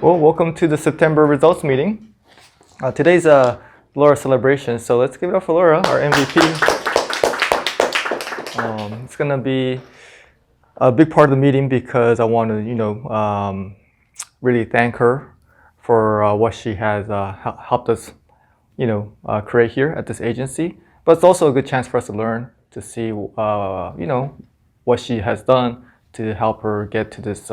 Well, welcome to the September results meeting. Today's Laura celebration, so let's give it up for Laura, our MVP. It's gonna be a big part of the meeting because I want to, really thank her for what she has helped us, create here at this agency. But it's also a good chance for us to learn, to see, what she has done to help her get to this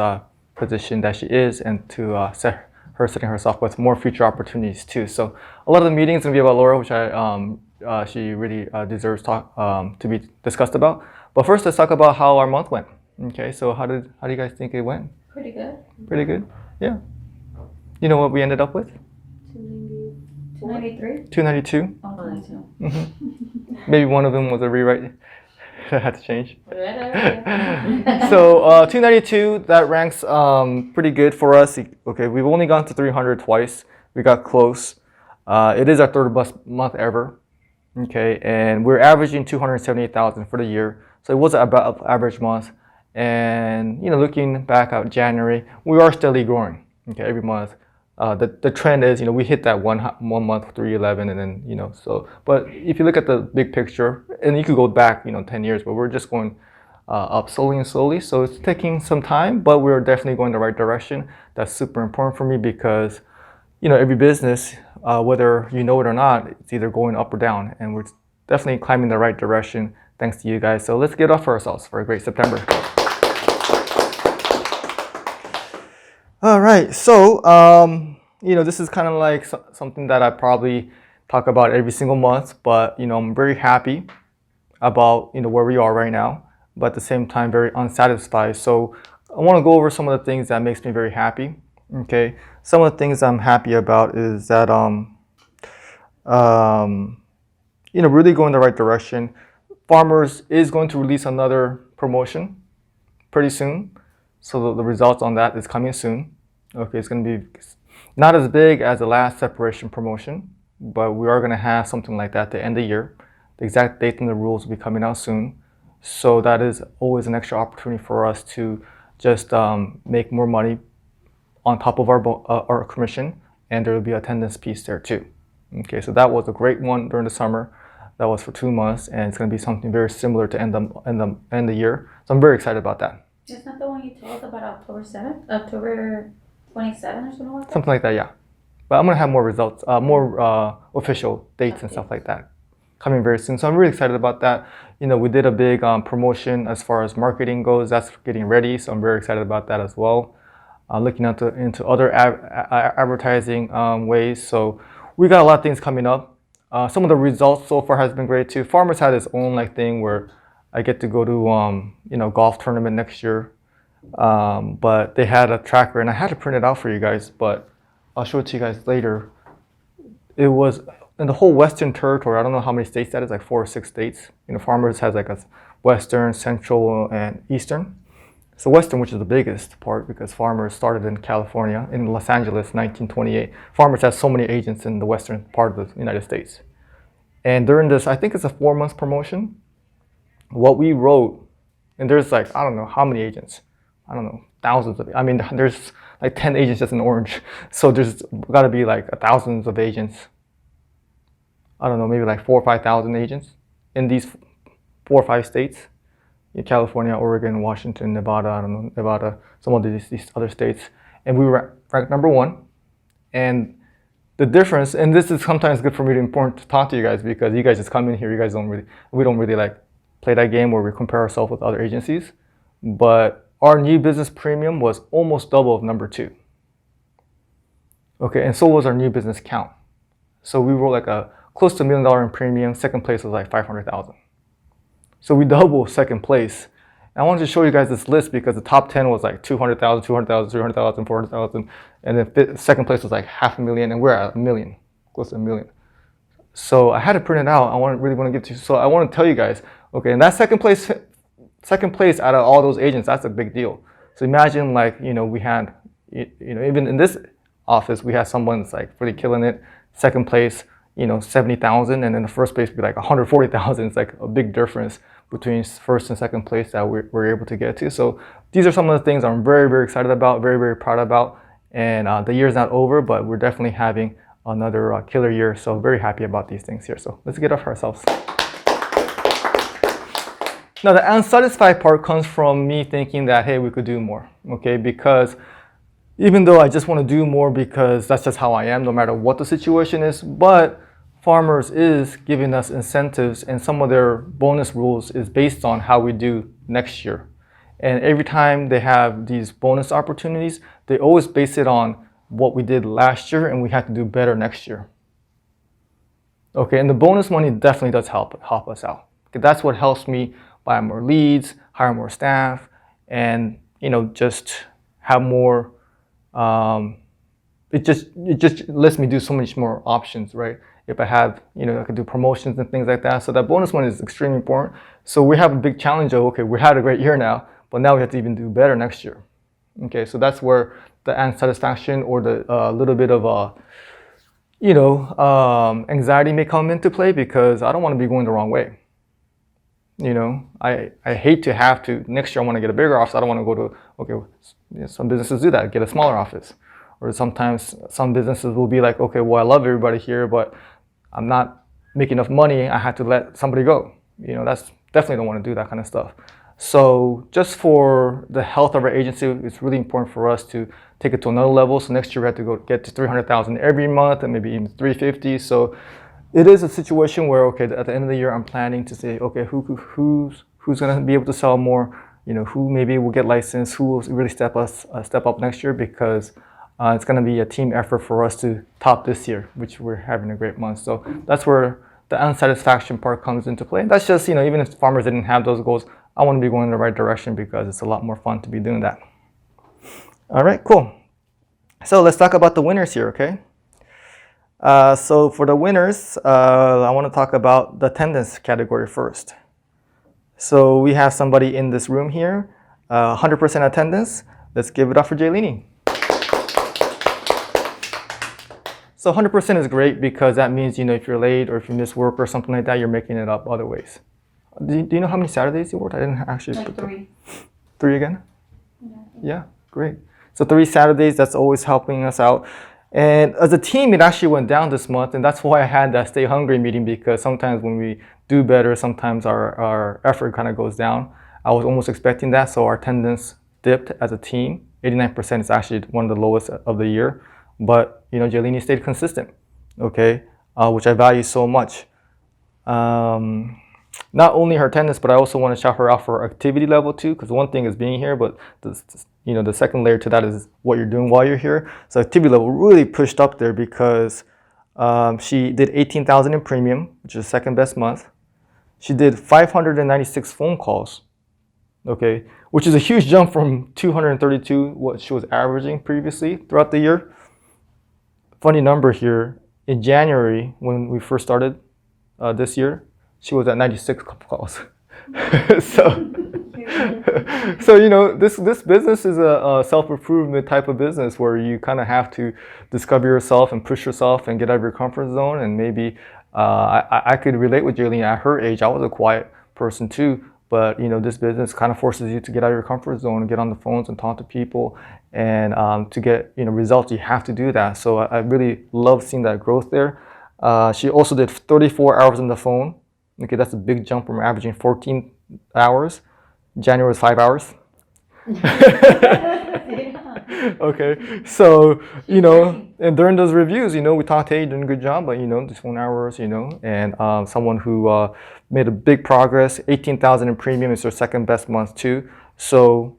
position that she is, and to setting herself with more future opportunities too. So a lot of the meetings gonna be about Laura, which she really deserves to be discussed about. But first, let's talk about how our month went. Okay, so how do you guys think it went? Pretty good. Pretty good. Yeah. You know what we ended up with? 293? 292. Oh, 92. Maybe one of them was a rewrite. That had to change. So 292, that ranks pretty good for us. Okay, we've only gone to 300 twice. We got close. It is our third best month ever. Okay, and we're averaging 278,000 for the year. So it was an above average month. And looking back at January, we are steadily growing. Okay, every month. The trend is, we hit that one month 311, and then so. But if you look at the big picture, and you could go back 10 years, but we're just going up slowly and slowly. So it's taking some time, but we're definitely going the right direction. That's super important for me because every business, whether you know it or not, it's either going up or down, and we're definitely climbing the right direction thanks to you guys. So let's get off for ourselves for a great September. All right, so this is kind of like something that I probably talk about every single month, but I'm very happy about where we are right now, but at the same time very unsatisfied. So I want to go over some of the things that makes me very happy. Okay, some of the things I'm happy about is that really going the right direction. Farmers is going to release another promotion pretty soon. So the results on that is coming soon. Okay, it's going to be not as big as the last separation promotion, but we are going to have something like that at the end of the year. The exact date and the rules will be coming out soon. So that is always an extra opportunity for us to just make more money on top of our commission, and there will be an attendance piece there too. Okay, so that was a great one during the summer. That was for 2 months, and it's going to be something very similar to end the year. So I'm very excited about that. It's not the one you told about October 7th? October 27th or something like that? Something like that, yeah. But I'm going to have more results, more official dates and stuff like that coming very soon. So I'm really excited about that. We did a big promotion as far as marketing goes. That's getting ready, so I'm very excited about that as well. Looking into other advertising ways. So we got a lot of things coming up. Some of the results so far has been great too. Farmers had its own thing where I get to go to golf tournament next year, but they had a tracker, and I had to print it out for you guys, but I'll show it to you guys later. It was in the whole Western territory. I don't know how many states that is, like 4 or 6 states. Farmers has a Western, Central, and Eastern. So Western, which is the biggest part, because Farmers started in California, in Los Angeles, 1928. Farmers has so many agents in the Western part of the United States. And during this, I think it's a 4-month promotion, what we wrote, and there's I don't know how many agents. I don't know, thousands of, there's 10 agents just in Orange. So there's got to be thousands of agents. I don't know, maybe 4,000 or 5,000 agents in these 4 or 5 states. In California, Oregon, Washington, Nevada, I don't know, Nevada, some of these other states. And we were ranked number 1. And the difference, and this is sometimes good for me to talk to you guys, because you guys just come in here, we don't really play that game where we compare ourselves with other agencies. But our new business premium was almost double of number 2. Okay, and so was our new business count. So we were close to $1 million in premium. Second place was 500,000. So we doubled second place. And I wanted to show you guys this list because the top 10 was 200,000, 200,000, 300,000, 400,000. And then second place was $500,000, and we're at $1 million, close to $1 million. So I had to print it out. really want to give to you. So I want to tell you guys, okay, and that second place out of all those agents, that's a big deal. So imagine we had, even in this office, we had someone that's really killing it. Second place, 70,000, and then the first place would be 140,000. It's a big difference between first and second place that we're able to get to. So these are some of the things I'm very, very excited about, very, very proud about. And the year's not over, but we're definitely having another killer year. So very happy about these things here. So let's get off ourselves. Now the unsatisfied part comes from me thinking that, hey, we could do more, okay? Because even though I just want to do more because that's just how I am, no matter what the situation is, but Farmers is giving us incentives, and some of their bonus rules is based on how we do next year. And every time they have these bonus opportunities, they always base it on what we did last year, and we have to do better next year. Okay, and the bonus money definitely does help us out. Okay, that's what helps me buy more leads, hire more staff, and just have more. It just lets me do so much more options, right? If I have, I could do promotions and things like that. So that bonus money is extremely important. So we have a big challenge of, okay, we had a great year now, but now we have to even do better next year. Okay, so that's where the unsatisfaction or the little bit of anxiety may come into play, because I don't want to be going the wrong way. I hate to have to, next year I want to get a bigger office. I don't want to go to, okay, some businesses do that, get a smaller office. Or sometimes some businesses will be like, okay, well, I love everybody here, but I'm not making enough money. I had to let somebody go. That's definitely don't want to do that kind of stuff. So just for the health of our agency, it's really important for us to take it to another level. So next year we have to go get to 300,000 every month, and maybe even 350. So it is a situation where, okay, at the end of the year, I'm planning to say, okay, who's going to be able to sell more? Who maybe will get licensed? Who will really step up next year? Because it's going to be a team effort for us to top this year, which we're having a great month. So that's where the unsatisfaction part comes into play. That's just, even if Farmers didn't have those goals, I want to be going in the right direction, because it's a lot more fun to be doing that. All right, cool. So let's talk about the winners here, okay? So for the winners, I want to talk about the attendance category first. So we have somebody in this room here, 100% attendance. Let's give it up for Jaylene. So 100% is great, because that means, if you're late or if you miss work or something like that, you're making it up other ways. Do you know how many Saturdays you worked? I didn't actually Like 3. 3 again? Yeah. Yeah, great. So 3 Saturdays, that's always helping us out. And as a team, it actually went down this month, and that's why I had that Stay Hungry meeting, because sometimes when we do better, sometimes our effort kind of goes down. I was almost expecting that, so our attendance dipped as a team. 89% is actually one of the lowest of the year. But, Jaylene stayed consistent, okay, which I value so much. Not only her attendance, but I also want to shout her out for her activity level too, because one thing is being here, but the second layer to that is what you're doing while you're here. So activity level really pushed up there, because she did 18,000 in premium, which is the second best month. She did 596 phone calls, okay, which is a huge jump from 232, what she was averaging previously throughout the year. Funny number here, in January, when we first started this year, she was at 96 calls. so this business is a self-improvement type of business, where you kind of have to discover yourself and push yourself and get out of your comfort zone. And maybe I could relate with Jaylene. At her age, I was a quiet person too, but this business kind of forces you to get out of your comfort zone and get on the phones and talk to people, and to get results, you have to do that. So I really love seeing that growth there. She also did 34 hours on the phone. Okay, that's a big jump from averaging 14 hours. January was 5 hours. Okay, so and during those reviews, we talked, hey, you're doing a good job, but just 1 hour, and someone who made a big progress, 18,000 in premium is their second best month too. So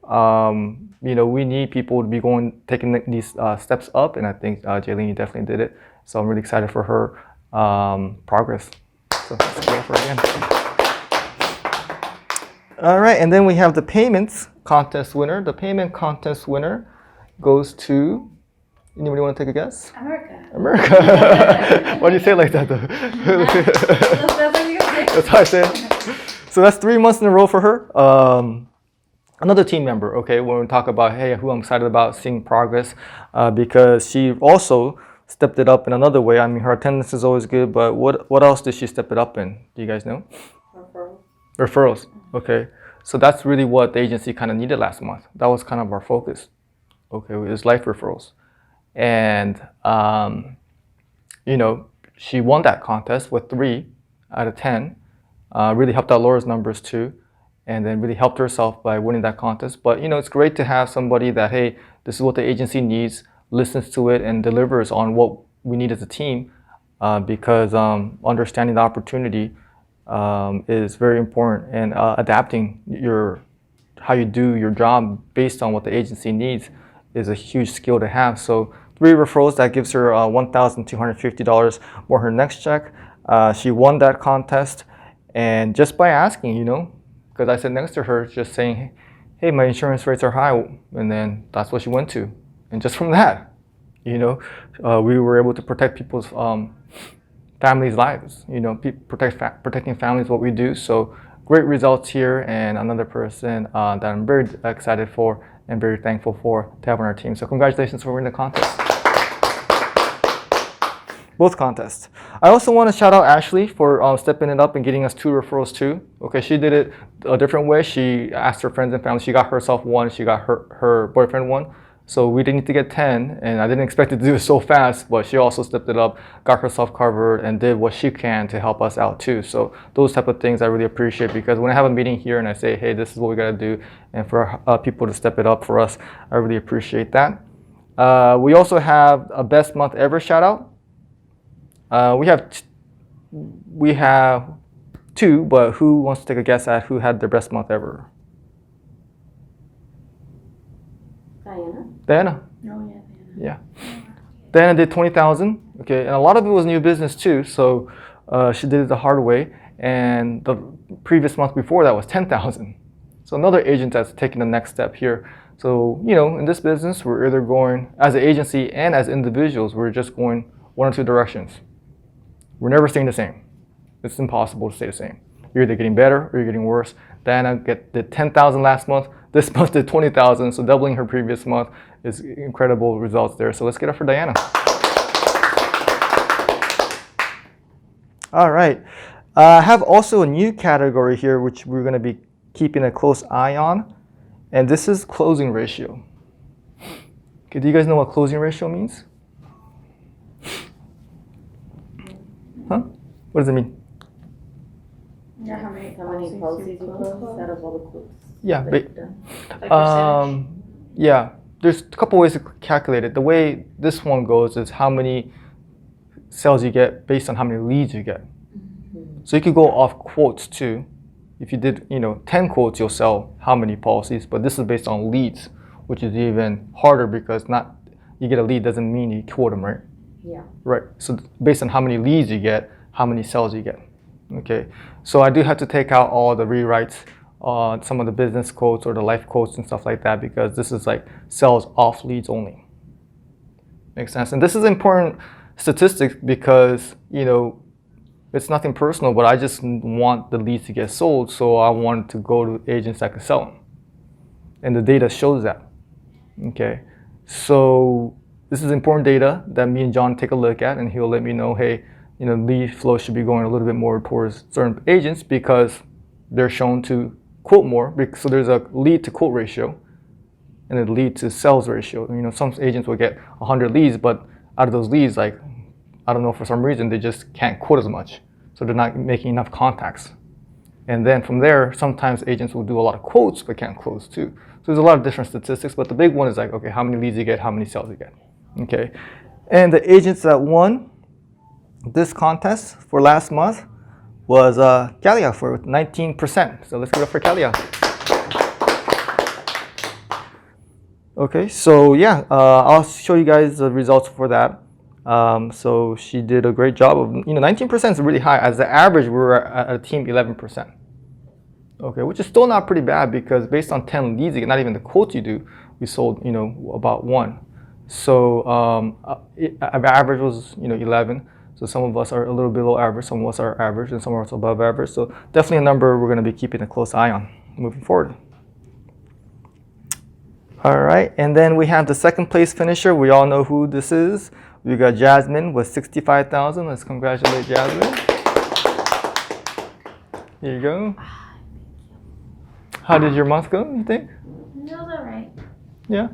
we need people to be taking these steps up, and I think Jaylene definitely did it. So I'm really excited for her progress. So let's go for it again. All right, and then we have the payments contest winner. The payment contest winner goes to, anybody want to take a guess? America. Why do you say it like that, though? That's how I say it. So that's 3 months in a row for her. Another team member, okay, when we talk about, hey, who I'm excited about seeing progress, because she also stepped it up in another way. I mean, her attendance is always good, but what else did she step it up in? Do you guys know? Referrals. Okay. So that's really what the agency kind of needed last month. That was kind of our focus. Okay, it was life referrals. and she won that contest with 3 out of 10. Really helped out Laura's numbers too, and then really helped herself by winning that contest. But it's great to have somebody that, hey, this is what the agency needs, listens to it, and delivers on what we need as a team, because understanding the opportunity is very important, and adapting how you do your job based on what the agency needs is a huge skill to have. So 3 referrals, that gives her $1,250 for her next check. She won that contest, and just by asking, because I sat next to her, just saying, hey, my insurance rates are high, and then that's what she went to. And just from that, we were able to protect people's families' lives. Protecting families is what we do. So great results here, and another person that I'm very excited for and very thankful for to have on our team. So congratulations for winning the contest. Both contests. I also want to shout out Ashley for stepping it up and getting us 2 referrals too. Okay, she did it a different way. She asked her friends and family. She got herself 1. She got her boyfriend 1. So we didn't need to get 10, and I didn't expect it to do it so fast, but she also stepped it up, got herself covered, and did what she can to help us out too. So those type of things I really appreciate, because when I have a meeting here and I say, hey, this is what we got to do, and for people to step it up for us, I really appreciate that. We also have a best month ever shout out. We have 2, but who wants to take a guess at who had their best month ever? Diana. Oh, Yeah. Diana did 20,000. Okay, and a lot of it was new business too. So she did it the hard way, and the previous month before that was 10,000. So another agent that's taking the next step here. So in this business, we're either going as an agency and as individuals, we're just going one or two directions. We're never staying the same. It's impossible to stay the same. You're either getting better or you're getting worse. Diana did 10,000 last month. This month did 20,000, so doubling her previous month is incredible results there. So let's get it for Diana. All right. I have also a new category here, which we're going to be keeping a close eye on, and this is closing ratio. Okay, do you guys know what closing ratio means? Huh? What does it mean? Yeah, how many policies you close out of all the quotes? Yeah. percentage? Yeah. There's a couple ways to calculate it. The way this one goes is how many sales you get based on how many leads you get. So you could go off quotes too. If you did, 10 quotes, you'll sell how many policies, but this is based on leads, which is even harder because you get a lead doesn't mean you quote them, right? Yeah. Right. So based on how many leads you get, how many sales you get. Okay. So I do have to take out all the rewrites on some of the business quotes or the life quotes and stuff like that, because this is like sales off leads only. Makes sense. And this is important statistics because, it's nothing personal, but I just want the leads to get sold. So I want to go to agents that can sell them. And the data shows that. Okay. So this is important data that me and John take a look at, and he'll let me know, hey, lead flow should be going a little bit more towards certain agents because they're shown to quote more. So there's a lead to quote ratio and a lead to sales ratio. Some agents will get 100 leads, but out of those leads, like, I don't know, for some reason, they just can't quote as much. So they're not making enough contacts. And then from there, sometimes agents will do a lot of quotes, but can't close too. So there's a lot of different statistics, but the big one is like, okay, how many leads you get, how many sales you get. Okay. And the agents that won this contest for last month was Kalia for 19%. So let's give it up for Kalia. Okay, so yeah, I'll show you guys the results for that. So she did a great job of, 19% is really high. As the average, we were at a team 11%. Okay, which is still not pretty bad because based on 10 leads, not even the quotes you do, we sold, about 1. So average was, 11. So some of us are a little below average, some of us are average, and some of us above average. So definitely a number we're going to be keeping a close eye on moving forward. All right, and then we have the second place finisher. We all know who this is. We got Jasmine with 65,000. Let's congratulate Jasmine. Here you go. How did your month go, you think? It was all right. Yeah?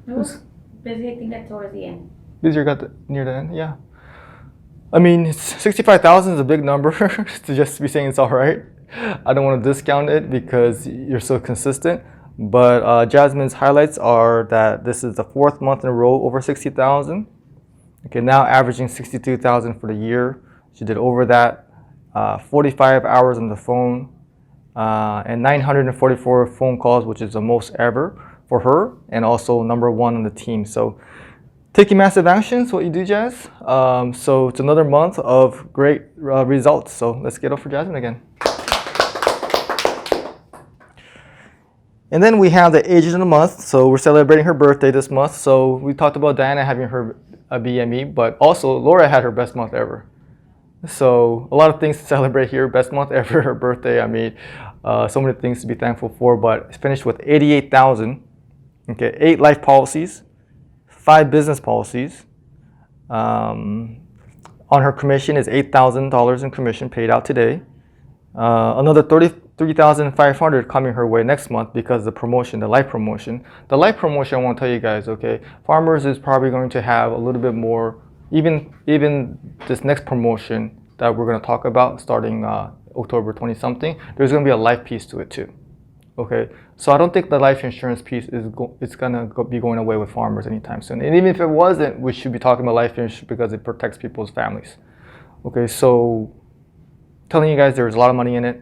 It was Busy, I think that towards the end. Busier near the end, yeah. I mean, 65,000 is a big number to just be saying it's all right. I don't want to discount it because you're so consistent. But Jasmine's highlights are that this is the 4th month in a row over 60,000. Okay, now averaging 62,000 for the year. She did over that. 45 hours on the phone and 944 phone calls, which is the most ever for her, and also number 1 on the team. So taking massive actions, what you do, Jazz. So it's another month of great results. So let's get up for Jasmine again. And then we have the agent of the month. So we're celebrating her birthday this month. So we talked about Diana having her BME, but also Laura had her best month ever. So a lot of things to celebrate here. Best month ever, her birthday. I mean, so many things to be thankful for. But finished with 88,000. Okay, 8 life policies, 5 business policies. On her commission is $8,000 in commission paid out today. Another 33,500 coming her way next month because the promotion, the life promotion. The life promotion, I want to tell you guys, okay, Farmers is probably going to have a little bit more, even this next promotion that we're going to talk about starting October 20 something, there's going to be a life piece to it too. Okay, so I don't think the life insurance piece is going to be going away with Farmers anytime soon. And even if it wasn't, we should be talking about life insurance because it protects people's families. Okay, so telling you guys there's a lot of money in it,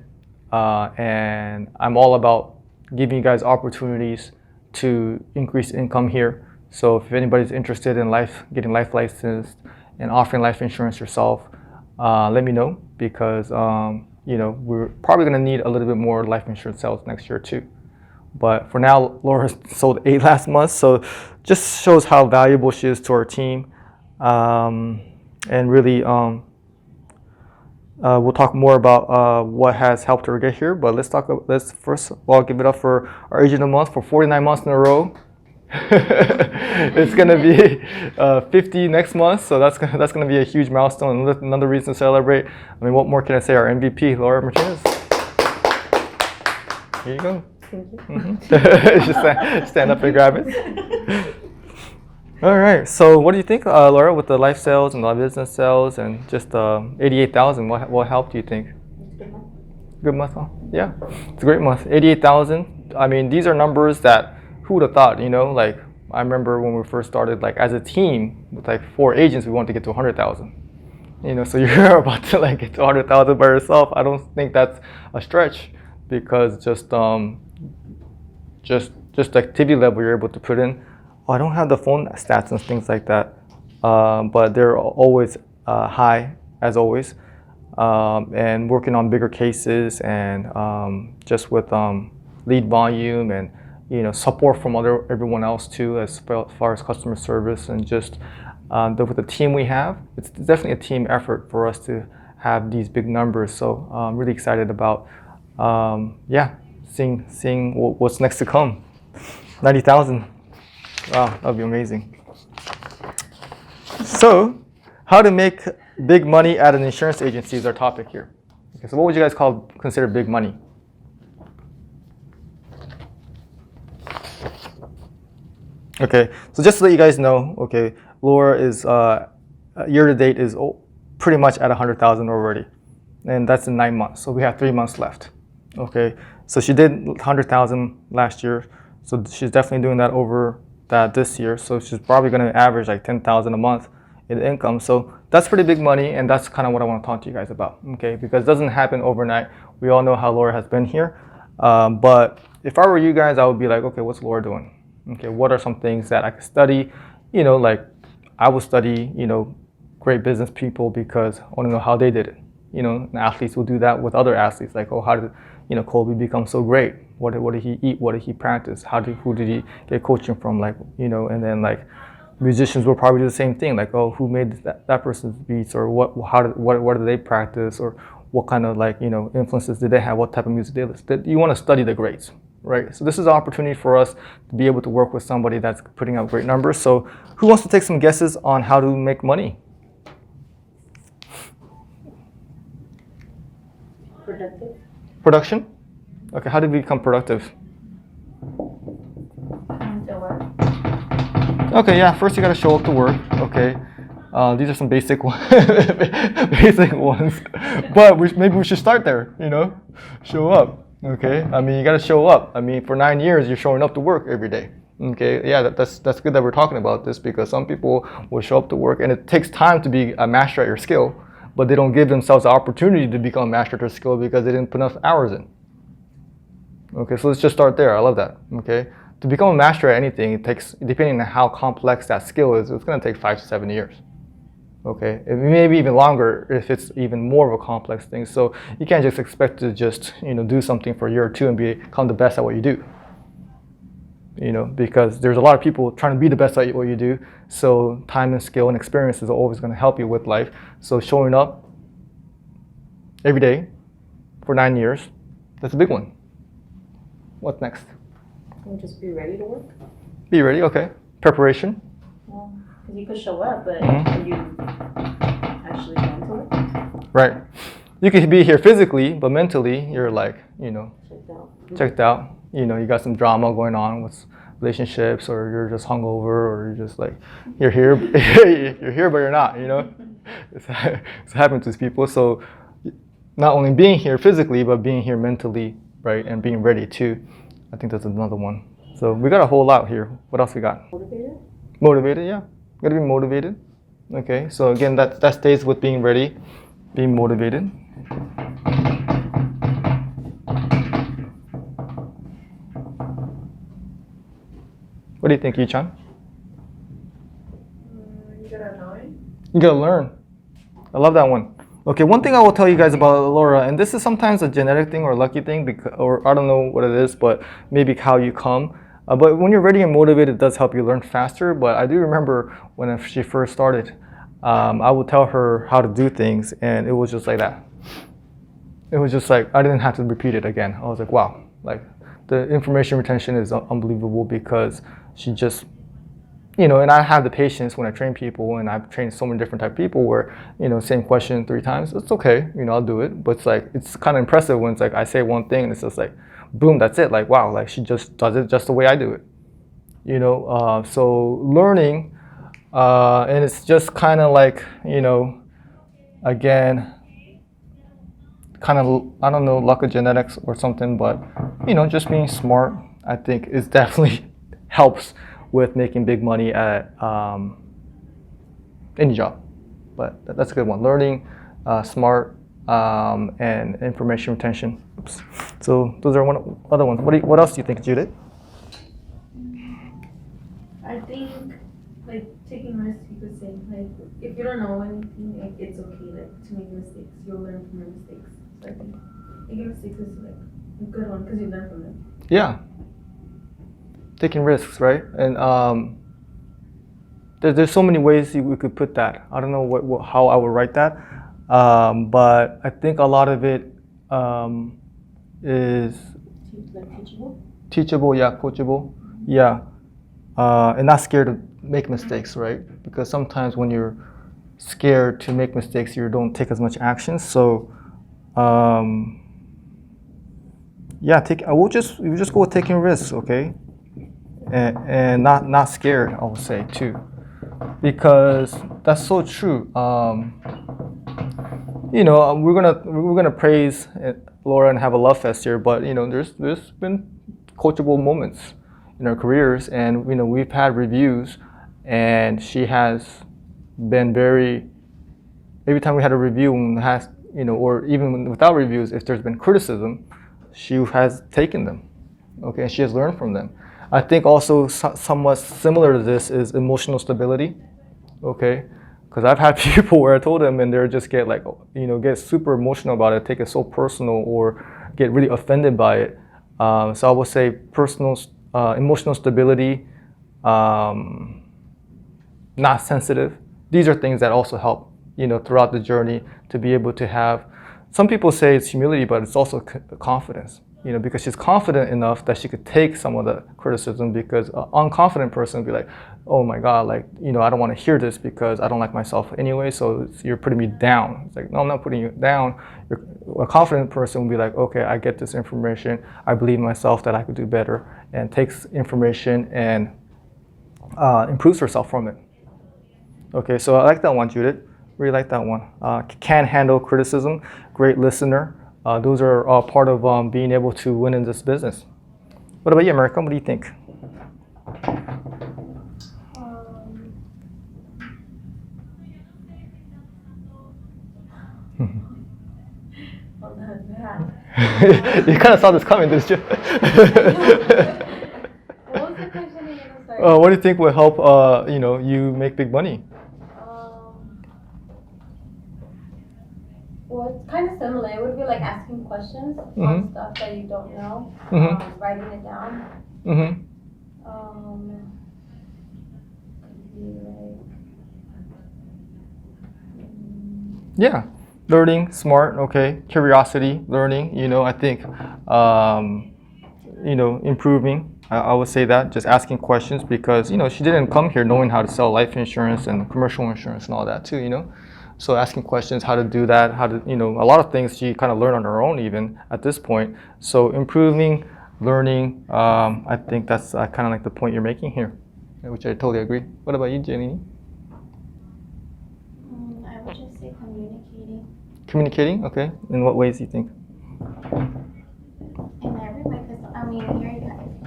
and I'm all about giving you guys opportunities to increase income here. So if anybody's interested in getting life licensed and offering life insurance yourself, let me know because we're probably going to need a little bit more life insurance sales next year too. But for now, Laura sold 8 last month, so just shows how valuable she is to our team, and really. We'll talk more about what has helped her get here, but let's first of all give it up for our agent of the month for 49 months in a row. It's gonna be 50 next month, so that's gonna be a huge milestone. Another reason to celebrate. I mean, what more can I say? Our MVP, Laura Martinez. Here you go. Thank you. Mm-hmm. Just stand up and grab it. All right. So, what do you think, Laura, with the life sales and the business sales and just 88,000? What helped? Do you think? Good month, huh? Yeah, it's a great month. 88,000. I mean, these are numbers that who would have thought? Like I remember when we first started, like as a team with like 4 agents, we wanted to get to 100,000. So you're about to like get to 100,000 by yourself. I don't think that's a stretch because just the activity level you're able to put in. I don't have the phone stats and things like that, but they're always high as always, and working on bigger cases and just with lead volume and support from everyone else too as far as customer service and just with the team we have. It's definitely a team effort for us to have these big numbers. So I'm really excited about seeing what's next to come. 90,000. Wow, that would be amazing. So, how to make big money at an insurance agency is our topic here. Okay, so what would you guys consider big money? Okay, so just to let you guys know, okay, Laura is year to date is pretty much at 100,000 already, and that's in 9 months. So we have 3 months left. Okay, so she did 100,000 last year, so she's definitely doing that over that this year. So she's probably going to average like 10,000 a month in income. So that's pretty big money, and that's kind of what I want to talk to you guys about. Okay, because it doesn't happen overnight. We all know how Laura has been here, but if I were you guys, I would be like, okay, what's Laura doing? Okay, what are some things that I could study? Like I would study, great business people because I want to know how they did it. And athletes will do that with other athletes. Like, oh, how did, Kobe become so great? What did he eat? What did he practice? Who did he get coaching from? Like, and then like musicians will probably do the same thing. Like, oh, who made that person's beats, or what did they practice, or what kind of influences did they have? What type of music they listened. You want to study the greats. Right, so this is an opportunity for us to be able to work with somebody that's putting out great numbers. So who wants to take some guesses on how to make money? Productive. Production? Okay, how do we become productive? Come to work. Okay, yeah. First, you gotta show up to work. Okay, these are some basic basic ones, but maybe we should start there. Show up. Okay, I mean, you gotta show up. I mean, for 9 years, you're showing up to work every day. Okay, yeah, that's good that we're talking about this because some people will show up to work, and it takes time to be a master at your skill, but they don't give themselves the opportunity to become a master at their skill because they didn't put enough hours in. Okay, so let's just start there. I love that. Okay, to become a master at anything, it takes, depending on how complex that skill is, it's going to take 5 to 7 years. Okay, it may be even longer if it's even more of a complex thing. So you can't just expect to just do something for a year or two and become the best at what you do. Because there's a lot of people trying to be the best at what you do. So time and skill and experience is always going to help you with life. So showing up every day for 9 years, that's a big one. What's next? Just be ready to work. Be ready, okay. Preparation. Well, because you could show up, but Mhm. are you actually going to work? Right. You could be here physically, but mentally you're like, Checked out. checked out. You got some drama going on with relationships, or you're just hungover, or you're just like, you're here, you're here, but you're not. It's happened to people. So not only being here physically, but being here mentally, right, and being ready too. I think that's another one. So we got a whole lot here. What else we got? Motivated? Motivated, yeah. Gotta be motivated. Okay, so again, that stays with being ready, being motivated. What do you think, Yi-chan? You gotta know it. You gotta learn. I love that one. Okay, one thing I will tell you guys about Laura, and this is sometimes a genetic thing or lucky thing, or I don't know what it is, but maybe how you come. But when you're ready and motivated, it does help you learn faster. But I do remember when she first started, I would tell her how to do things, and it was just like that. It was just like, I didn't have to repeat it again. I was like, wow, like the information retention is unbelievable because she just, and I have the patience when I train people, and I've trained so many different type of people where, same question 3 times, it's okay, I'll do it. But it's like, it's kind of impressive when it's like, I say one thing and it's just like, boom, that's it. Like, wow, like she just does it just the way I do it. So learning, and it's just kind of like, again, kind of, I don't know, luck of genetics or something, but, just being smart, I think is definitely helps with making big money at any job. But that's a good one. Learning, smart, and information retention. Oops. So those are other ones. What else do you think, Judith? I think like taking risks, you could say, like if you don't know anything, like it's okay like to make mistakes. You'll learn from your mistakes. So I think making mistakes is like a good one because you learn from them. Yeah. Taking risks, right? And there's so many ways we could put that. I don't know how I would write that, but I think a lot of it is Like teachable? teachable, yeah, coachable, yeah, and not scared to make mistakes, right? Because sometimes when you're scared to make mistakes, you don't take as much action. So, yeah, we'll just go with taking risks, okay? And not scared, I would say too, because that's so true. We're gonna praise Laura and have a love fest here, but there's been coachable moments in our careers, and we've had reviews, and she has been very. Every time we had a review, or even without reviews, if there's been criticism, she has taken them, okay, and she has learned from them. I think also somewhat similar to this is emotional stability, okay? Because I've had people where I told them and they just get like, get super emotional about it, take it so personal, or get really offended by it. So I would say emotional stability, not sensitive. These are things that also help, throughout the journey to be able to have. Some people say it's humility, but it's also confidence. Because she's confident enough that she could take some of the criticism, because an unconfident person would be like, oh my God, like, I don't want to hear this because I don't like myself anyway, so you're putting me down. It's like, no, I'm not putting you down. A confident person would be like, okay, I get this information. I believe in myself that I could do better, and takes information and improves herself from it. Okay, so I like that one, Judith. Really like that one. Can handle criticism, great listener. Those are part of being able to win in this business. What about you, America? What do you think? On the behalf. You kind of saw this coming, didn't you? What was the question again? I'm sorry. What do you think will help you make big money? Well, it's kind of similar. It would be like asking questions Mhm. on stuff that you don't know, writing it down. Mm-hmm. Could be like, Yeah, learning, smart, okay. Curiosity, learning, I think, improving. I would say that, just asking questions because, she didn't come here knowing how to sell life insurance and commercial insurance and all that too. So asking questions, how to do that, how to, a lot of things she kind of learned on her own even at this point. So improving, learning, I think that's kind of like the point you're making here, which I totally agree. What about you, Jenny? I would just say communicating Communicating, okay. In what ways do you think? in every way, because here you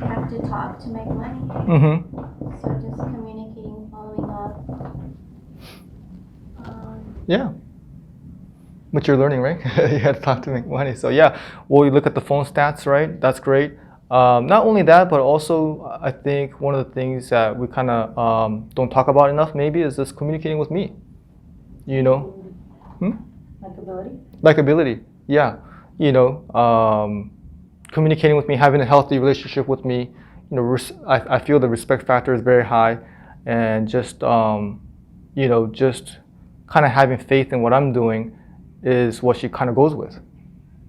have to talk to make money. Mm-hmm. So just communicating, following up. Yeah. What you're learning, right? You had to talk to make money. So yeah, well, you look at the phone stats, right? That's great. Not only that, but also I think one of the things that we kind of don't talk about enough maybe is just communicating with me. Likability? Likability, yeah. Communicating with me, having a healthy relationship with me. I feel the respect factor is very high, and just just kind of having faith in what I'm doing is what she kind of goes with.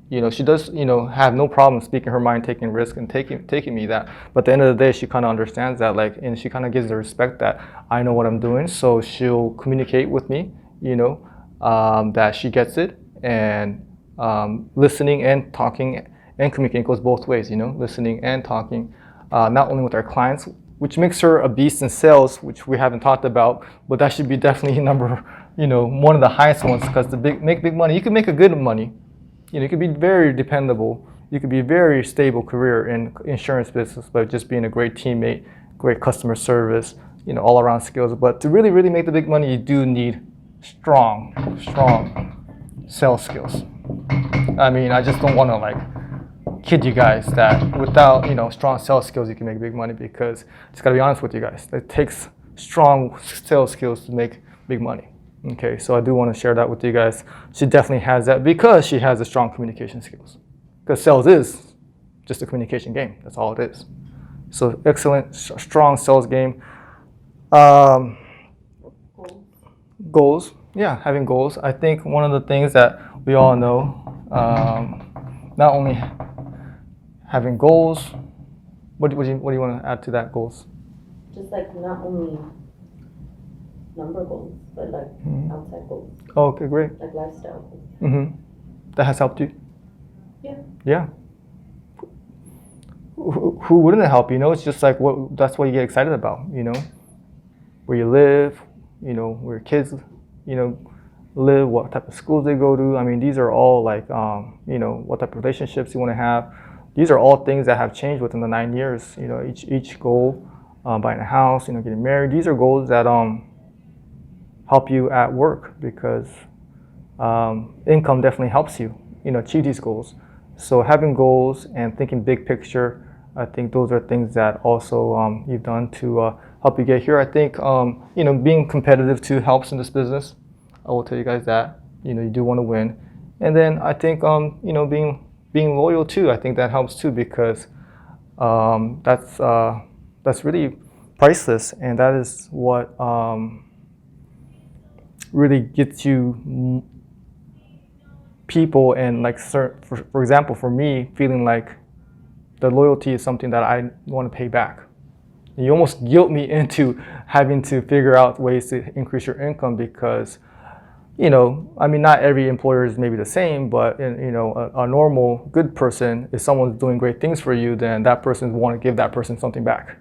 She does have no problem speaking her mind, taking risk, and taking me that. But at the end of the day, she kind of understands that, and she kind of gives the respect that I know what I'm doing, so she'll communicate with me. That she gets it, and listening and talking and communicating goes both ways. Listening and talking, not only with our clients, which makes her a beast in sales, which we haven't talked about, but that should be definitely one of the highest ones, because to make big money, you can make a good money. You could be very dependable. You could be a very stable career in insurance business by just being a great teammate, great customer service, all around skills. But to really, really make the big money, you do need strong sales skills. I just don't want to kid you guys that without strong sales skills you can make big money, because just gotta be honest with you guys, it takes strong sales skills to make big money. Okay, so I do want to share that with you guys. She definitely has that because she has the strong communication skills. Because sales is just a communication game. That's all it is. So excellent, strong sales game. Goals. Yeah, having goals. I think one of the things that we all know, not only having goals. What do you want to add to that, goals? Just not only number goals, but outside goals. Oh, okay, great. Like lifestyle goals. Mm-hmm. That has helped you? Yeah. Yeah. Who wouldn't it help? It's just that's what you get excited about, where you live, where your kids, live, what type of schools they go to. These are all what type of relationships you want to have. These are all things that have changed within the 9 years. Each goal, buying a house, getting married. These are goals that help you at work, because income definitely helps you, achieve these goals. So having goals and thinking big picture, I think those are things that also you've done to help you get here. I think being competitive too helps in this business. I will tell you guys that you do want to win, and then I think being loyal too. I think that helps too, because that's really priceless, and that is what really gets you people, and for example, for me, feeling like the loyalty is something that I want to pay back. You almost guilt me into having to figure out ways to increase your income, because not every employer is maybe the same, but a normal good person, if someone's doing great things for you, then that person want to give that person something back.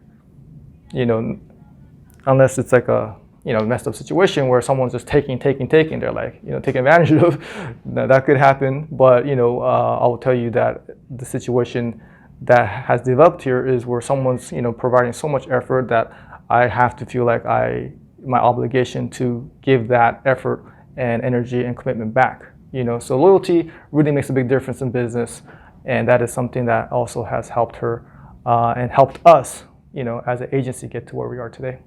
unless it's like a messed up situation where someone's just taking. They're like taking advantage of. That could happen, but I will tell you that the situation that has developed here is where someone's providing so much effort that I have to feel like my obligation to give that effort and energy and commitment back. So loyalty really makes a big difference in business, and that is something that also has helped her and helped us, as an agency get to where we are today.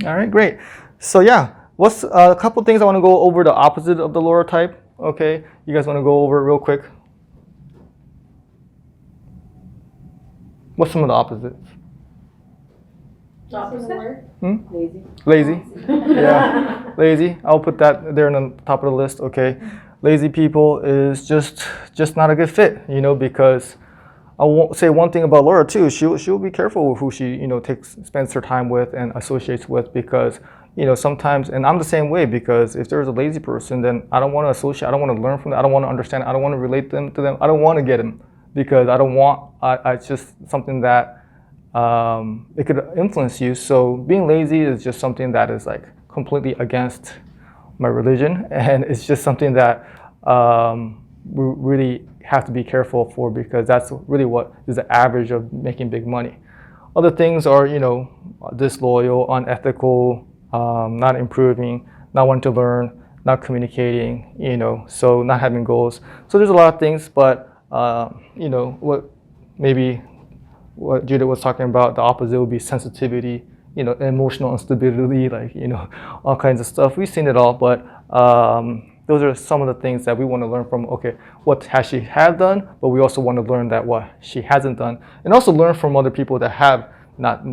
All right, great. So yeah, what's a couple things I want to go over the opposite of the Laura type. Okay, you guys want to go over it real quick? What's some of the opposites? Opposite? Lazy. Lazy. Yeah, lazy. I'll put that there on the top of the list. Okay, lazy people is just not a good fit. Because I won't say one thing about Laura too. She'll be careful with who she spends her time with and associates with, because sometimes, and I'm the same way, because if there's a lazy person, then I don't want to associate. I don't want to learn from them. I don't want to understand. I don't want to relate to them. I don't want to get them, because I don't want. It's just something that it could influence you. So being lazy is just something that is like completely against my religion, and it's just something that we really have to be careful for, because that's really what is the average of making big money. Other things are, disloyal, unethical, not improving, not wanting to learn, not communicating, so not having goals. So there's a lot of things, but what Judith was talking about, the opposite would be sensitivity, emotional instability, like, all kinds of stuff. We've seen it all, but those are some of the things that we want to learn from. Okay, what has she have done, but we also want to learn that what she hasn't done, and also learn from other people that have not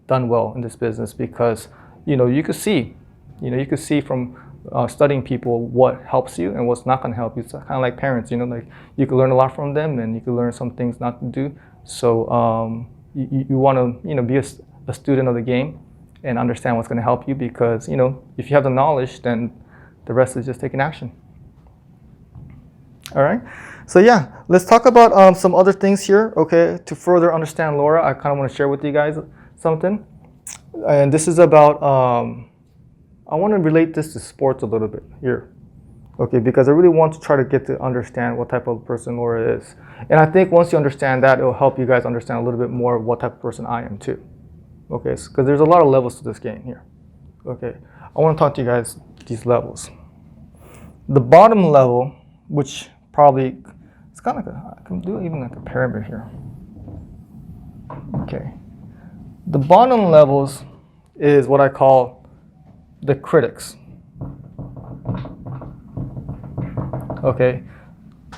done well in this business, because you could see from studying people what helps you and what's not going to help you. It's kind of like parents, like you can learn a lot from them, and you can learn some things not to do. So you want to be a student of the game and understand what's going to help you, because if you have the knowledge, then the rest is just taking action. All right. So yeah, let's talk about some other things here. Okay, to further understand Laura, I kind of want to share with you guys something, and this is about. I want to relate this to sports a little bit here. Okay, because I really want to try to get to understand what type of person Laura is, and I think once you understand that, it will help you guys understand a little bit more of what type of person I am too. Okay, because there's a lot of levels to this game here. Okay, I want to talk to you guys these levels. The bottom level, which probably, it's kind of like I can do even like a pyramid here. Okay. The bottom levels is what I call the critics. Okay.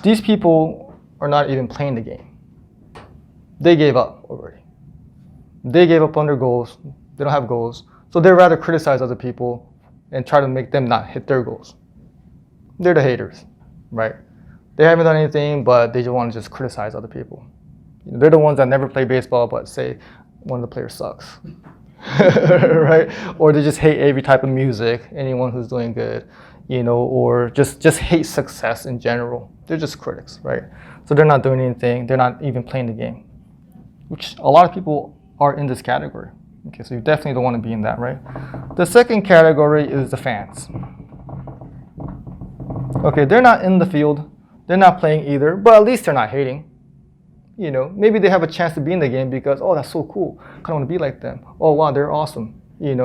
These people are not even playing the game. They gave up already. They gave up on their goals. They don't have goals. So they'd rather criticize other people and try to make them not hit their goals. They're the haters, right? They haven't done anything, but they just want to just criticize other people. They're the ones that never play baseball, but say one of the players sucks, right? Or they just hate every type of music, anyone who's doing good, or just hate success in general. They're just critics, right? So they're not doing anything. They're not even playing the game, which a lot of people are in this category. Okay, so you definitely don't want to be in that, right? The second category is the fans. Okay, they're not in the field, they're not playing either, but at least they're not hating. Maybe they have a chance to be in the game because, oh, that's so cool, I kind of want to be like them. Oh, wow, they're awesome.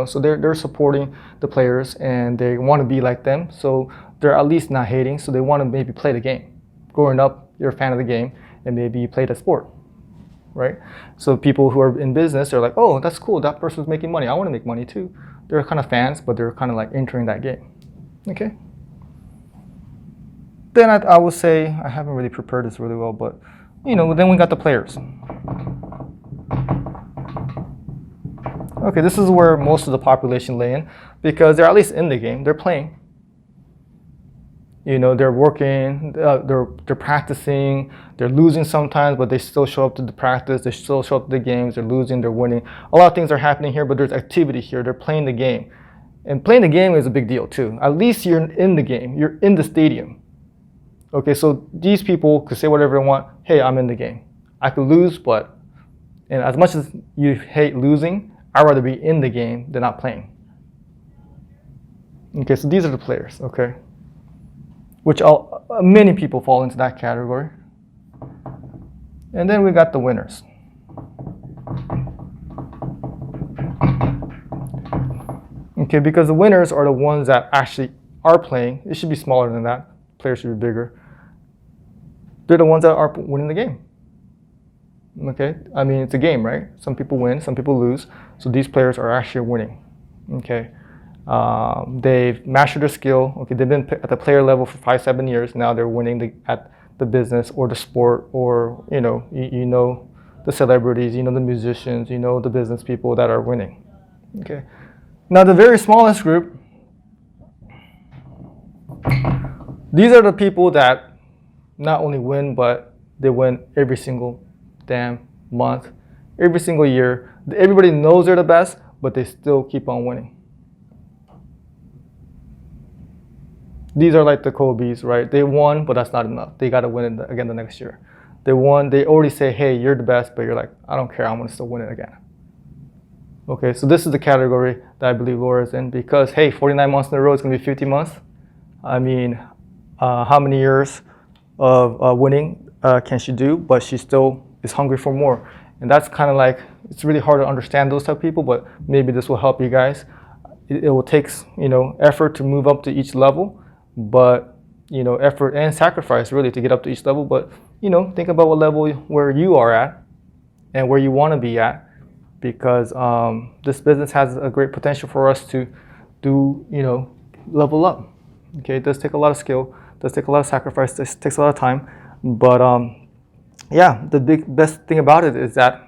So they're supporting the players and they want to be like them, so they're at least not hating, so they want to maybe play the game. Growing up, you're a fan of the game, and maybe you play the sport, right? So people who are in business, they're like, oh, that's cool, that person's making money, I want to make money too. They're kind of fans, but they're kind of like entering that game. Okay? Then I would say, I haven't really prepared this really well, but then we got the players. Okay, this is where most of the population lay in, because they're at least in the game, they're playing. They're working, they're practicing, they're losing sometimes, but they still show up to the practice, they still show up to the games, they're losing, they're winning. A lot of things are happening here, but there's activity here, they're playing the game. And playing the game is a big deal too. At least you're in the game, you're in the stadium. Okay, so these people could say whatever they want. Hey, I'm in the game. I could lose, and as much as you hate losing, I'd rather be in the game than not playing. Okay, so these are the players, okay? Which many people fall into that category. And then we got the winners. Okay, because the winners are the ones that actually are playing. It should be smaller than that. Players should be bigger. They're the ones that are winning the game. Okay, I mean, it's a game, right? Some people win, some people lose. So these players are actually winning. Okay, they've mastered their skill. Okay, they've been at the player level for 5-7 years. Now they're winning at the business or the sport, or you know the celebrities, you know the musicians, you know the business people that are winning. Okay, now the very smallest group, these are the people that not only win, but they win every single damn month, every single year. Everybody knows they're the best, but they still keep on winning. These are like the Kobe's, right? They won, but that's not enough. They got to win it again the next year. They won, they already say, hey, you're the best, but you're like, I don't care, I'm going to still win it again. Okay, so this is the category that I believe Laura is in, because, hey, 49 months in a row, it's going to be 50 months. I mean, how many years of winning can she do? But she still is hungry for more. And that's kind of like, it's really hard to understand those type of people, but maybe this will help you guys. It will take, effort to move up to each level, but, effort and sacrifice really to get up to each level. But, think about what level where you are at and where you want to be at, because this business has a great potential for us to do, level up. Okay, it does take a lot of skill, it does take a lot of sacrifice, it takes a lot of time, but yeah, the best thing about it is that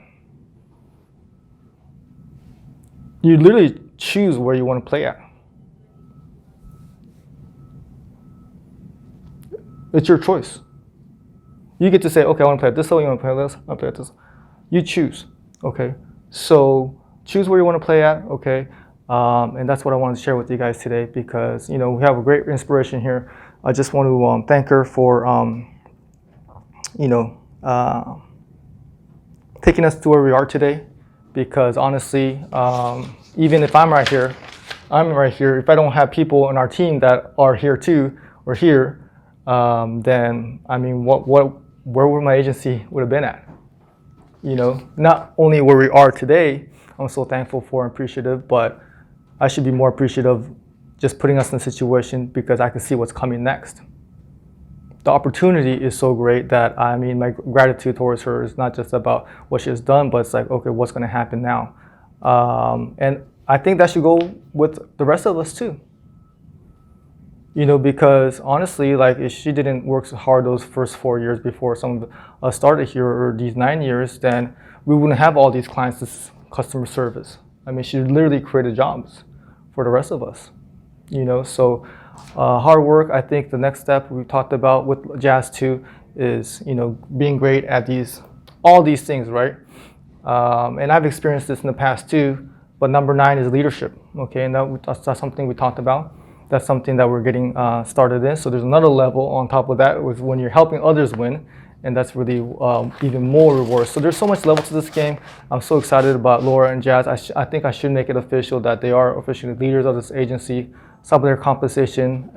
you literally choose where you want to play at. It's your choice. You get to say, okay, I want to play at this level, you want to play at this, I want to play at this. You choose, okay? So choose where you want to play at, okay? And that's what I wanted to share with you guys today, because, we have a great inspiration here. I just want to thank her for, taking us to where we are today, because honestly, even if I'm right here, if I don't have people in our team that are here too, or here, then I mean, where would my agency would have been at? Not only where we are today, I'm so thankful for and appreciative, but I should be more appreciative just putting us in a situation because I can see what's coming next. The opportunity is so great that, I mean, my gratitude towards her is not just about what she has done, but it's like, okay, what's going to happen now? And I think that should go with the rest of us too. Because honestly, like, if she didn't work so hard those first 4 years before some of us started here, or these 9 years, then we wouldn't have all these clients, this customer service. I mean, she literally created jobs for the rest of us. So hard work. I think the next step we talked about with Jazz too is, being great at all these things, right? And I've experienced this in the past too, but number 9 is leadership, okay? And that's something we talked about. That's something that we're getting started in. So there's another level on top of that with when you're helping others win, and that's really even more rewards. So there's so much level to this game. I'm so excited about Laura and Jazz. I think I should make it official that they are officially leaders of this agency. Some of their compensation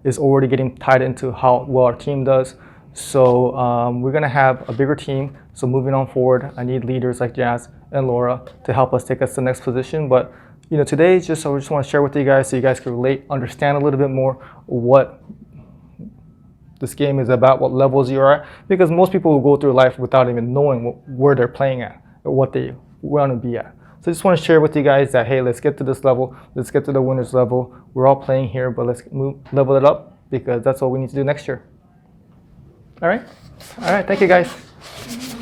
is already getting tied into how well our team does. So we're gonna have a bigger team. So moving on forward, I need leaders like Jazz and Laura to help us take us to the next position. But today is I just want to share with you guys so you guys can relate, understand a little bit more what this game is about, what levels you are at, because most people will go through life without even knowing where they're playing at or what they want to be at. So I just want to share with you guys that, hey, let's get to this level, let's get to the winners level. We're all playing here, but let's level it up, because that's what we need to do next year. All right, thank you guys.